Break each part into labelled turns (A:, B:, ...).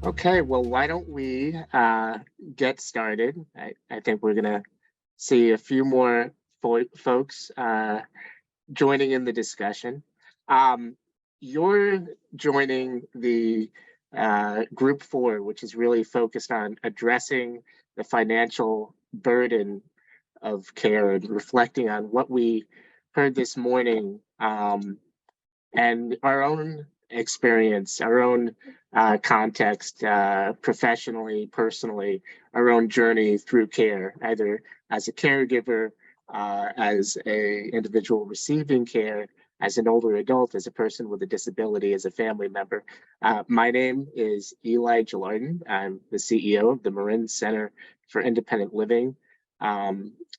A: Okay, well, why don't we get started? I think we're going to see a few more folks joining in the discussion. You're joining the group 4, which is really focused on addressing the financial burden of care and reflecting on what we heard this morning, and our own experience, our own context, professionally, personally, our own journey through care, either as a caregiver, as a individual receiving care, as an older adult, as a person with a disability, as a family member. My name is Eli Gilardin. I'm the CEO of the Marin Center for Independent Living.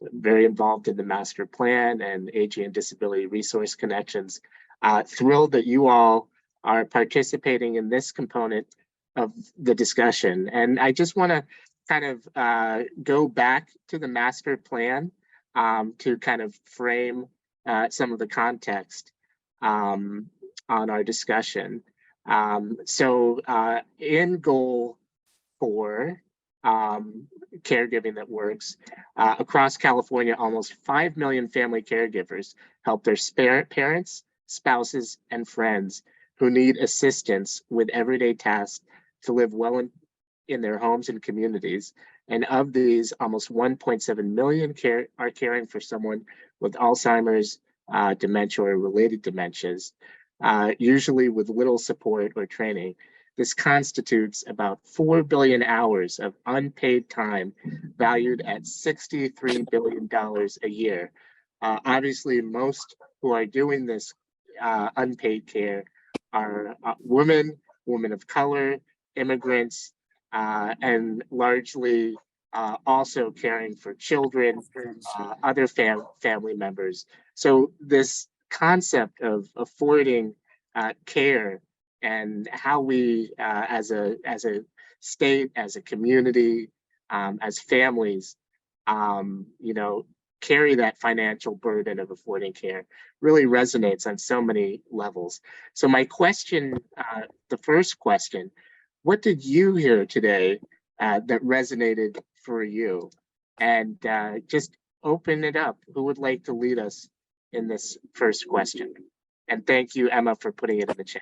A: Very involved in the master plan and aging and disability resource connections. Thrilled that you all are participating in this component of the discussion. And I just want to kind of go back to the master plan to kind of frame some of the context on our discussion. So in goal 4, caregiving that works, across California, almost 5 million family caregivers help their parents, spouses, and friends who need assistance with everyday tasks to live well in their homes and communities. And of these, almost 1.7 million are caring for someone with Alzheimer's, dementia, or related dementias, usually with little support or training. This constitutes about 4 billion hours of unpaid time, valued at $63 billion a year. Obviously, most who are doing this unpaid care are women of color, immigrants, and largely also caring for children, other family members. So this concept of affording care and how we, as a state, as a community, as families, carry that financial burden of affording care really resonates on so many levels. So my question, the first question, what did you hear today that resonated for you? And just open it up. Who would like to lead us in this first question? And thank you, Emma, for putting it in the chat.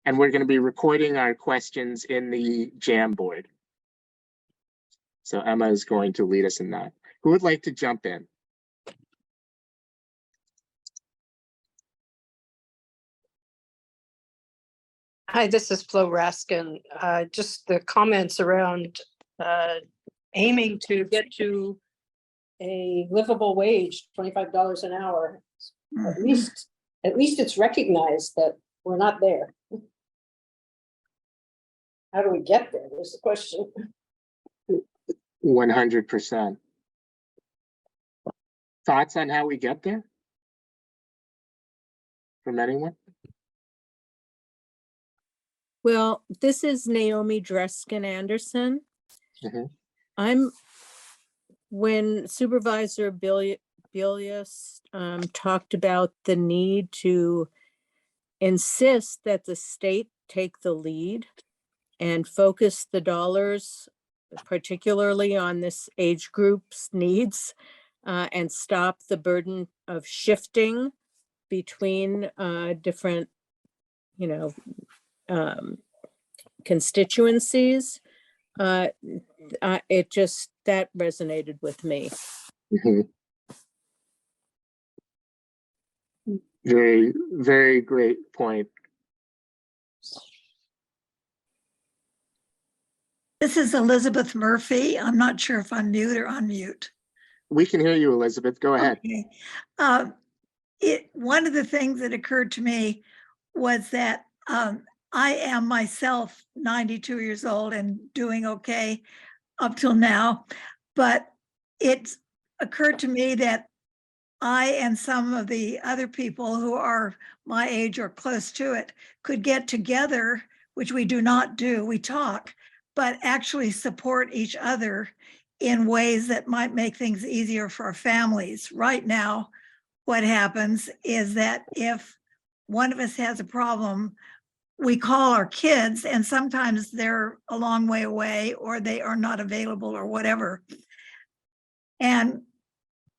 A: And we're going to be recording our questions in the Jamboard. So Emma is going to lead us in that. Who would like to jump in?
B: Hi, this is Flo Raskin. Just the comments around aiming to get to a livable wage, $25 an hour. At least it's recognized that we're not there. How do we get there? There's the question.
A: 100%. Thoughts on how we get there? From anyone?
C: Well, this is Naomi Dreskin Anderson.
A: Mm-hmm.
C: When Supervisor Bilius talked about the need to insist that the state take the lead and focus the dollars, particularly on this age group's needs, and stop the burden of shifting between different, constituencies. That resonated with me.
A: Mm-hmm. Very, very great point.
D: This is Elizabeth Murphy. I'm not sure if I'm mute or unmute.
A: We can hear you, Elizabeth. Go ahead.
D: Okay. One of the things that occurred to me was that I am myself 92 years old and doing okay up till now, but it occurred to me that I and some of the other people who are my age or close to it could get together, which we do not do. We talk, but actually support each other in ways that might make things easier for our families. Right now, what happens is that if one of us has a problem, we call our kids, and sometimes they're a long way away or they are not available or whatever. And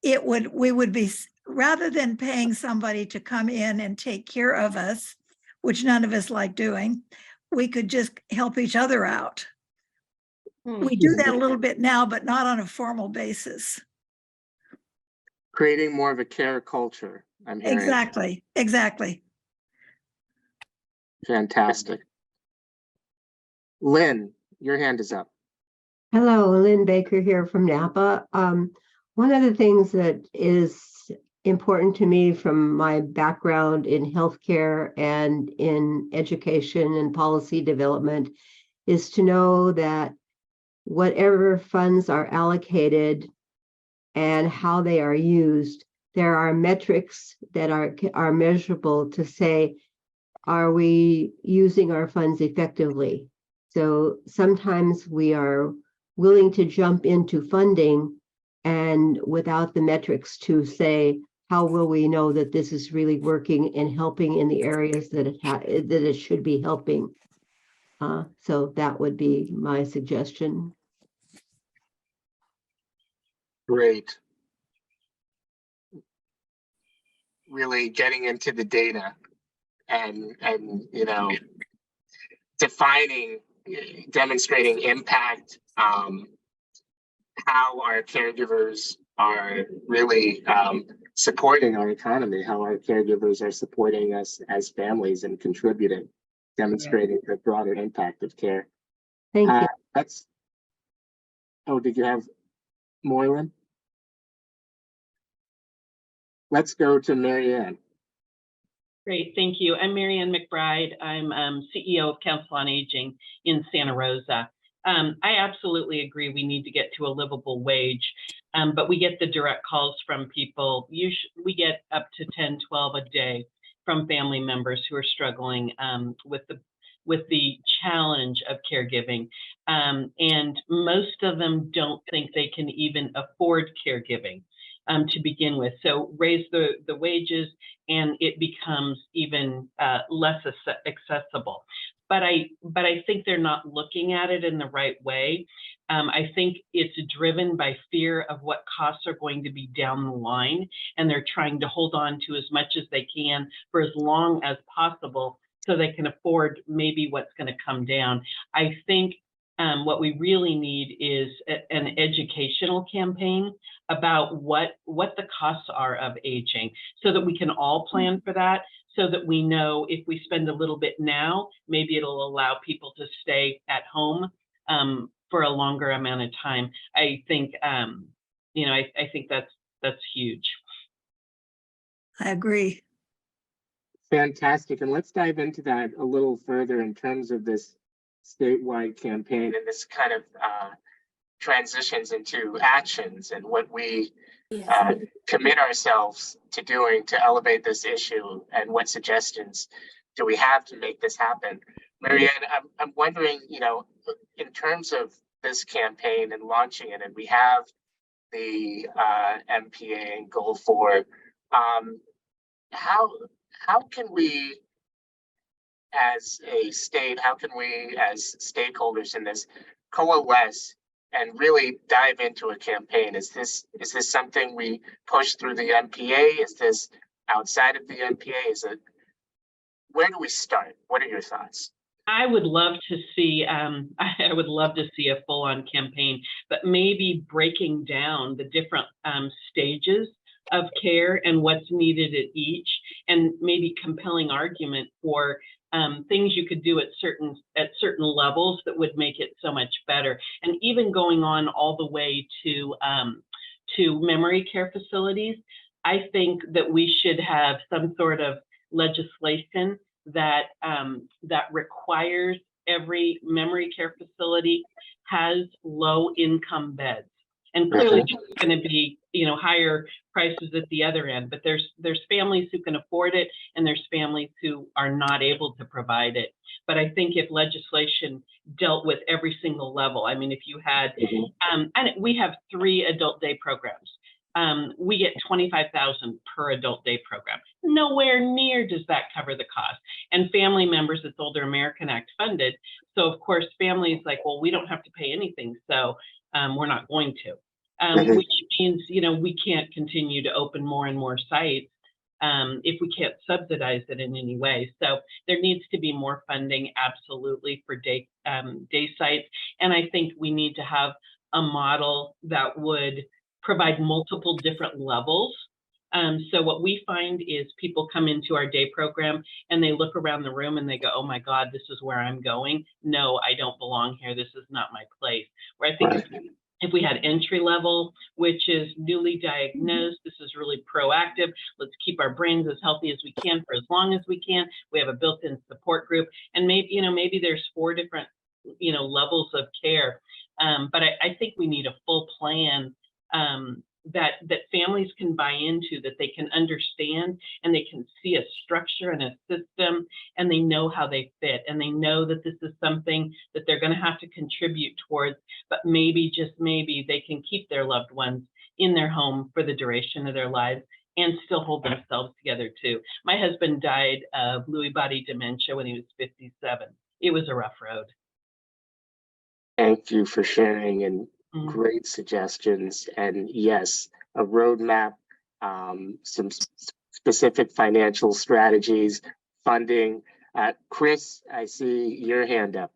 D: we would be, rather than paying somebody to come in and take care of us, which none of us like doing, we could just help each other out. We do that a little bit now, but not on a formal basis.
A: Creating more of a care culture, I'm hearing.
D: Exactly.
A: Fantastic. Lynn, your hand is up.
E: Hello, Lynn Baker here from Napa. One of the things that is important to me from my background in healthcare and in education and policy development is to know that whatever funds are allocated and how they are used, there are metrics that are measurable to say, are we using our funds effectively? So sometimes we are willing to jump into funding and without the metrics to say, how will we know that this is really working and helping in the areas that it should be helping? So that would be my suggestion.
A: Great. Really getting into the data and defining, demonstrating impact, how our caregivers are really supporting our economy, how our caregivers are supporting us as families and contributing, demonstrating the broader impact of care.
E: Thank you.
A: Did you have more, Lynn? Let's go to Mary Ann.
F: Great, thank you. I'm Mary Ann McBride. I'm CEO of Council on Aging in Santa Rosa. I absolutely agree we need to get to a livable wage, but we get the direct calls from people. We get up to 10, 12 a day from family members who are struggling with the challenge of caregiving. And most of them don't think they can even afford caregiving to begin with. So raise the wages and it becomes even less accessible. But I think they're not looking at it in the right way. I think it's driven by fear of what costs are going to be down the line, and they're trying to hold on to as much as they can for as long as possible so they can afford maybe what's going to come down. I think what we really need is an educational campaign about what the costs are of aging so that we can all plan for that, so that we know if we spend a little bit now, maybe it'll allow people to stay at home for a longer amount of time. I think, I think that's huge.
D: I agree.
A: Fantastic. And let's dive into that a little further in terms of this statewide campaign and this kind of transitions into actions and what we commit ourselves to doing to elevate this issue, and what suggestions do we have to make this happen. Mary Ann, I'm wondering, in terms of this campaign and launching it, and we have the MPA and Goal 4, how can we as a state, how can we as stakeholders in this coalesce and really dive into a campaign? Is this something we push through the MPA? Is this outside of the MPA? Where do we start? What are your thoughts?
F: I would love to see a full-on campaign, but maybe breaking down the different stages of care and what's needed at each, and maybe compelling argument for things you could do at certain levels that would make it so much better, and even going on all the way to memory care facilities. I think that we should have some sort of legislation that requires every memory care facility has low-income beds. And clearly it's going to be, higher prices at the other end, but there's families who can afford it and there's families who are not able to provide it. But I think if legislation dealt with every single level, I mean, if you had, and we have 3 adult day programs. we get $25,000 per adult day program. Nowhere near does that cover the cost. And family members, it's Older American Act funded. So of course, families like, well, we don't have to pay anything, so we're not going to. Which means, we can't continue to open more and more sites if we can't subsidize it in any way. So there needs to be more funding, absolutely, for day sites. And I think we need to have a model that would provide multiple different levels. So what we find is people come into our day program and they look around the room and they go, oh my God, this is where I'm going. No, I don't belong here. This is not my place. Where I think if we had entry level, which is newly diagnosed, this is really proactive. Let's keep our brains as healthy as we can for as long as we can. We have a built-in support group, and maybe there's 4 different, levels of care. But I think we need a full plan that families can buy into, that they can understand, and they can see a structure and a system, and they know how they fit, and they know that this is something that they're going to have to contribute towards, but maybe, just maybe, they can keep their loved ones in their home for the duration of their lives and still hold themselves together too. My husband died of Lewy body dementia when he was 57. It was a rough road.
A: Thank you for sharing, and great suggestions. And yes, a roadmap, some specific financial strategies, funding. Chris, I see your hand up.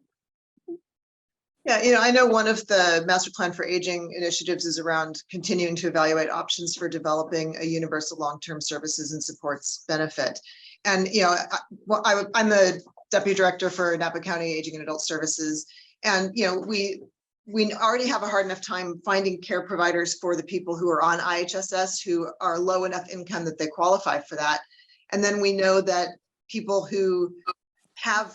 G: Yeah, I know one of the Master Plan for Aging initiatives is around continuing to evaluate options for developing a universal long-term services and supports benefit. And, I'm the Deputy Director for Napa County Aging and Adult Services. And, we already have a hard enough time finding care providers for the people who are on IHSS who are low enough income that they qualify for that. And then we know that people who have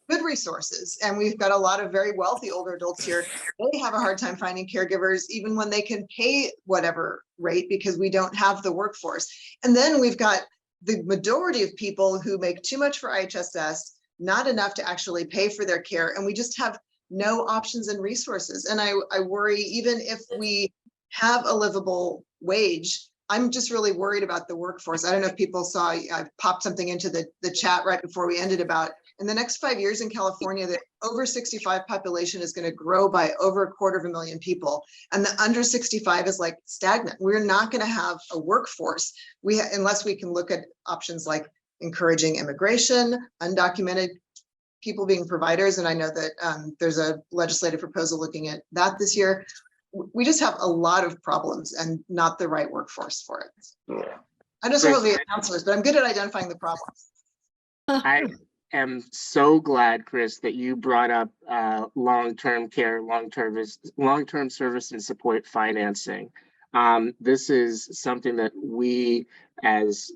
G: good resources, and we've got a lot of very wealthy older adults here, they have a hard time finding caregivers even when they can pay whatever rate, because we don't have the workforce. And then we've got the majority of people who make too much for IHSS, not enough to actually pay for their care, and we just have no options and resources. And I worry, even if we have a livable wage, I'm just really worried about the workforce. I don't know if people saw, I popped something into the chat right before we ended about, in the next 5 years in California, the over 65 population is going to grow by over 250,000 people. And the under 65 is like stagnant. We're not going to have a workforce unless we can look at options like encouraging immigration, undocumented people being providers. And I know that there's a legislative proposal looking at that this year. We just have a lot of problems and not the right workforce for it.
A: Yeah.
G: I don't know the counselors, but I'm good at identifying the problems.
A: I am so glad, Chris, that you brought up long-term care, long-term service and support financing. This is something that we, as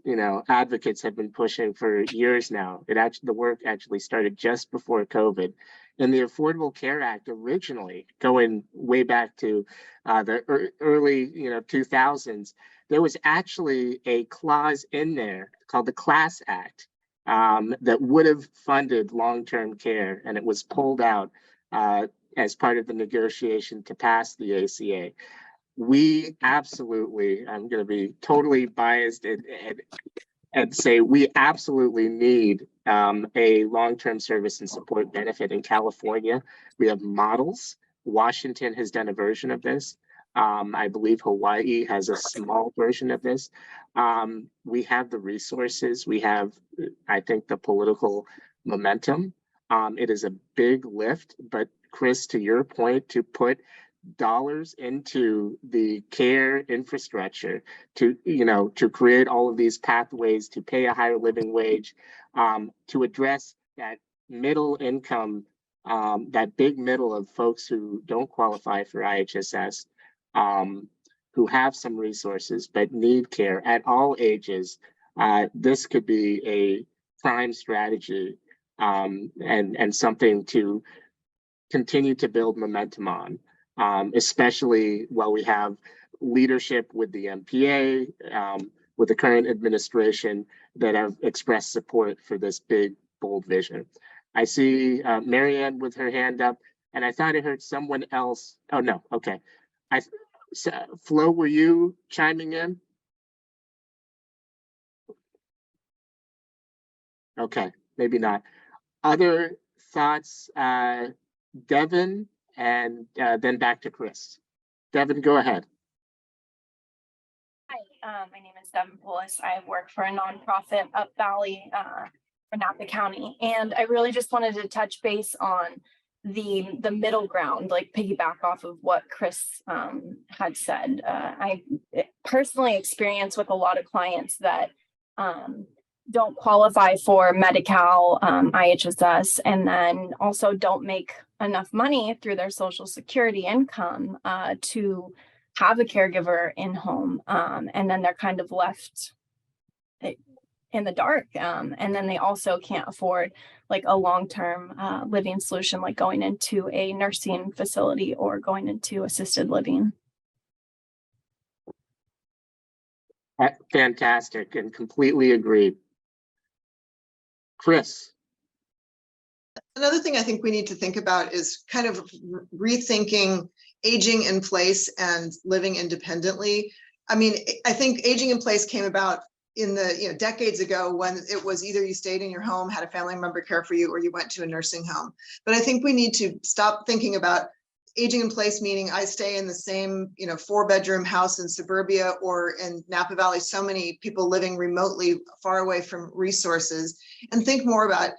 A: advocates, have been pushing for years now. The work actually started just before COVID. And the Affordable Care Act, originally going way back to the early 2000s, there was actually a clause in there called the Class Act that would have funded long-term care, and it was pulled out as part of the negotiation to pass the ACA. We absolutely, I'm going to be totally biased and say we absolutely need a long-term service and support benefit in California. We have models. Washington has done a version of this. I believe Hawaii has a small version of this. We have the resources. We have, I think, the political momentum. It is a big lift, but Chris, to your point, to put dollars into the care infrastructure to create all of these pathways to pay a higher living wage, to address that middle income, that big middle of folks who don't qualify for IHSS, who have some resources but need care at all ages. This could be a prime strategy and something to continue to build momentum on. Especially while we have leadership with the MPA, with the current administration that have expressed support for this big, bold vision. I see Marianne with her hand up, and I thought I heard someone else. Oh, no, okay. So, Flo, were you chiming in? Okay, maybe not. Other thoughts, Devin, and then back to Chris. Devin, go ahead.
H: Hi, my name is Devin Poulos. I work for a nonprofit up Valley for Napa County, and I really just wanted to touch base on the middle ground, like piggyback off of what Chris had said. I personally experience with a lot of clients that don't qualify for Medi-Cal, IHSS, and then also don't make enough money through their Social Security income to have a caregiver in home, and then they're kind of left in the dark, and then they also can't afford like a long-term living solution, like going into a nursing facility or going into assisted living.
A: Fantastic, and completely agree. Chris.
G: Another thing I think we need to think about is kind of rethinking aging in place and living independently. I mean, I think aging in place came about in the decades ago when it was either you stayed in your home, had a family member care for you, or you went to a nursing home. But I think we need to stop thinking about aging in place, meaning I stay in the same 4-bedroom house in suburbia or in Napa Valley, so many people living remotely far away from resources, and think more about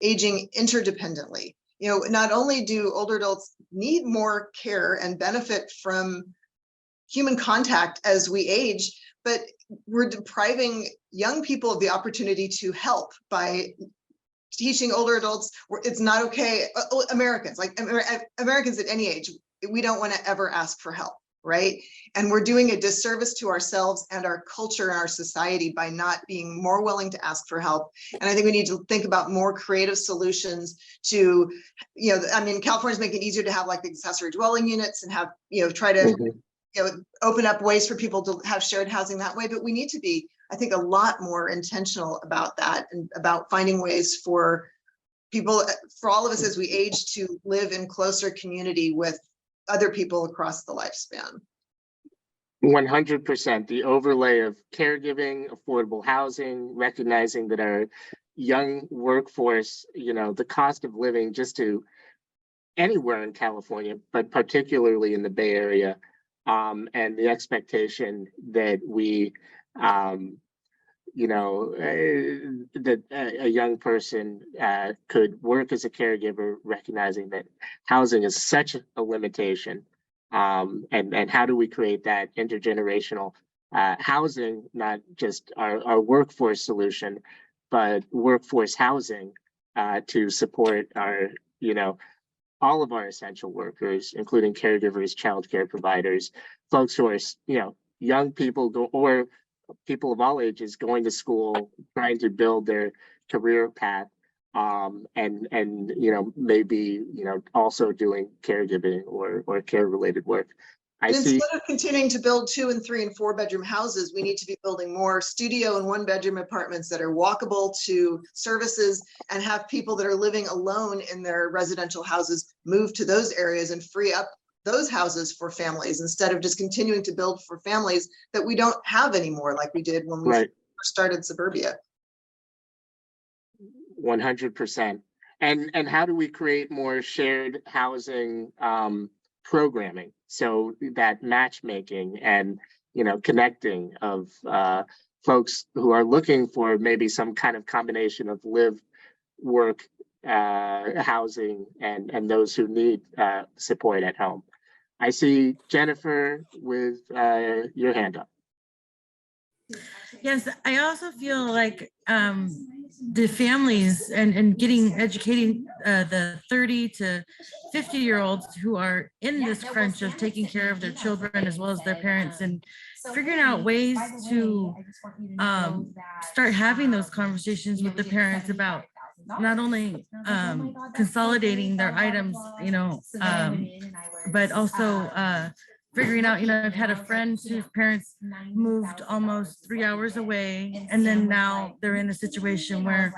G: aging interdependently. Not only do older adults need more care and benefit from human contact as we age, but we're depriving young people of the opportunity to help by teaching older adults it's not okay. Americans at any age, we don't want to ever ask for help, right? And we're doing a disservice to ourselves and our culture and our society by not being more willing to ask for help. And I think we need to think about more creative solutions to, California's making it easier to have like the accessory dwelling units and have, try to open up ways for people to have shared housing that way. But we need to be, I think, a lot more intentional about that and about finding ways for people, for all of us as we age, to live in closer community with other people across the lifespan.
A: 100%. The overlay of caregiving, affordable housing, recognizing that our young workforce, the cost of living just to anywhere in California, but particularly in the Bay Area, and the expectation that we, that a young person could work as a caregiver, recognizing that housing is such a limitation. And how do we create that intergenerational housing, not just our workforce solution, but workforce housing to support our, all of our essential workers, including caregivers, childcare providers, folks who are, young people or people of all ages going to school, trying to build their career path, and maybe also doing caregiving or care related work.
G: Instead of continuing to build 2 and 3 and 4 bedroom houses, we need to be building more studio and 1 bedroom apartments that are walkable to services, and have people that are living alone in their residential houses move to those areas and free up those houses for families, instead of just continuing to build for families that we don't have anymore, like we did when we first started suburbia.
A: 100%. And how do we create more shared housing programming, so that matchmaking and connecting of folks who are looking for maybe some kind of combination of live, work, housing, and those who need support at home. I see Jennifer with your hand up.
I: Yes, I also feel like the families and educating the 30 to 50-year-olds who are in this crunch of taking care of their children as well as their parents, and figuring out ways to start having those conversations with the parents about not only consolidating their items, but also figuring out, I've had a friend whose parents moved almost 3 hours away, and then now they're in a situation where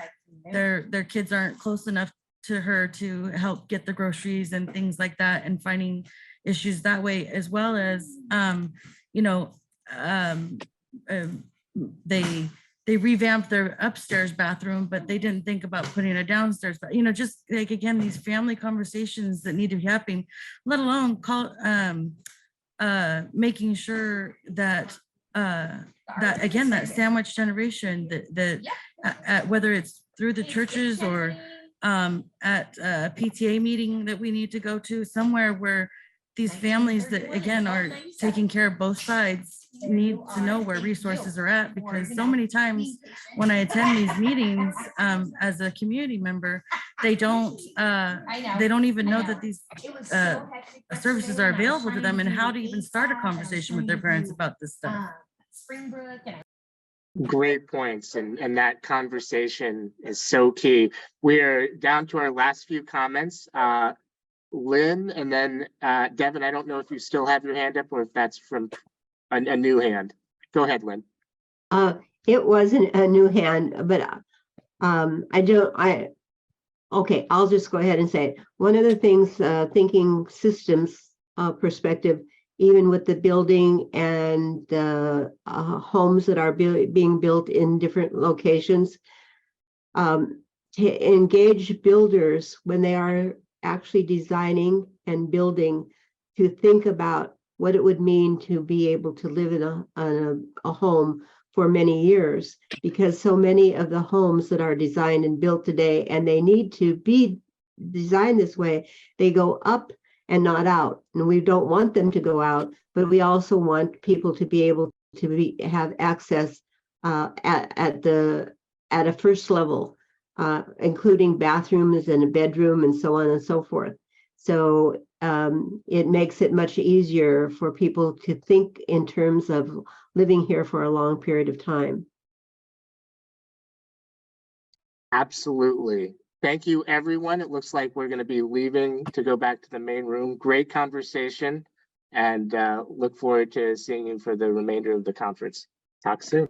I: their kids aren't close enough to her to help get the groceries and things like that, and finding issues that way, as well as, you know, they revamped their upstairs bathroom, but they didn't think about putting a downstairs, but, you know, just like, again, these family conversations that need to be happening, let alone making sure that, that again, that sandwich generation, that whether it's through the churches or at a PTA meeting that we need to go to, somewhere where these families that, again, are taking care of both sides need to know where resources are at, because so many times when I attend these meetings as a community member, they don't even know that these services are available to them, and how to even start a conversation with their parents about this stuff.
A: Great points, and that conversation is so key. We're down to our last few comments. Lynn, and then Devin, I don't know if you still have your hand up or if that's from a new hand. Go ahead, Lynn.
E: It wasn't a new hand, but okay, I'll just go ahead and say it. One of the things, thinking systems perspective, even with the building and the homes that are being built in different locations, to engage builders when they are actually designing and building, to think about what it would mean to be able to live in a home for many years, because so many of the homes that are designed and built today, and they need to be designed this way, they go up and not out. And we don't want them to go out, but we also want people to be able to have access at a first level, including bathrooms and a bedroom and so on and so forth. So it makes it much easier for people to think in terms of living here for a long period of time.
A: Absolutely. Thank you, everyone. It looks like we're going to be leaving to go back to the main room. Great conversation, and look forward to seeing you for the remainder of the conference. Talk soon.